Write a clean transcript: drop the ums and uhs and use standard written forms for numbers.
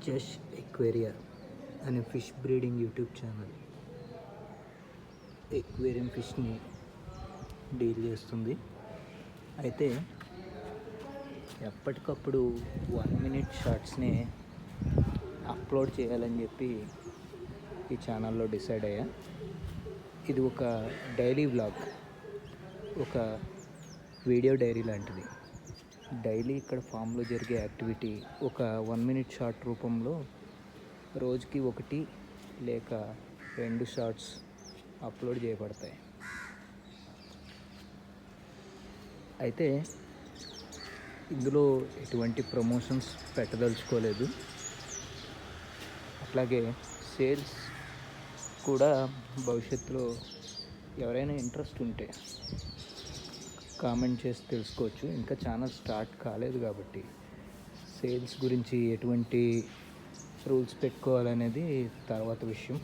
జష్ aquaria అనే fish breeding YouTube channel aquarium ఫిష్ని deal చేస్తుంది. అయితే ఎప్పటికప్పుడు 1 minute షార్ట్స్ని అప్లోడ్ చేయాలని చెప్పి ఈ ఛానల్లో డిసైడ్ అయ్యా. ఇది ఒక డైలీ వ్లాగ్, ఒక వీడియో డైరీ లాంటిది. డైలీ ఇక్కడ ఫామ్లో జరిగే యాక్టివిటీ ఒక 1 minute షార్ట్ రూపంలో రోజుకి 1 లేక 2 షార్ట్స్ అప్లోడ్ చేయబడతాయి. అయితే ఇందులో ఎటువంటి ప్రమోషన్స్ పెట్టదలుచుకోలేదు. అట్లాగే సేల్స్ కూడా భవిష్యత్తులో ఎవరైనా ఇంట్రెస్ట్ ఉంటే కామెంట్ చేసి తెలుసుకోవచ్చు. ఇంకా ఛానల్ స్టార్ట్ కాలేదు కాబట్టి సేల్స్ గురించి ఎటువంటి రూల్స్ పెట్టుకోవాలనేది తర్వాత విషయం.